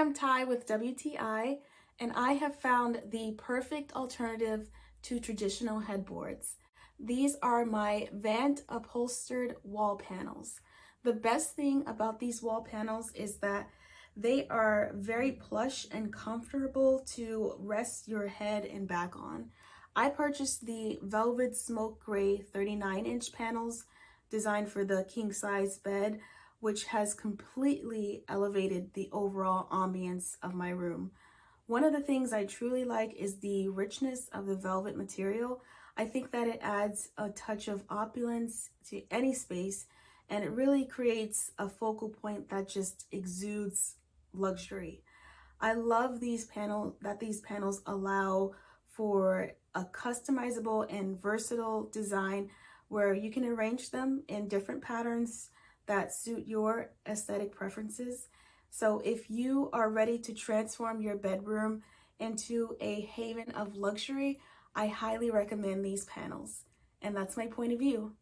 I'm Ty with WTI, and I have found the perfect alternative to traditional headboards. These are my Vant Upholstered wall panels. The best thing about these wall panels is that they are very plush and comfortable to rest your head and back on. I purchased the velvet smoke gray 39-inch panels designed for the king size bed, which has completely elevated the overall ambience of my room. One of the things I truly like is the richness of the velvet material. I think that it adds a touch of opulence to any space, and it really creates a focal point that just exudes luxury. I love these panels allow for a customizable and versatile design where you can arrange them in different patterns that suit your aesthetic preferences. So if you are ready to transform your bedroom into a haven of luxury, I highly recommend these panels. And that's my point of view.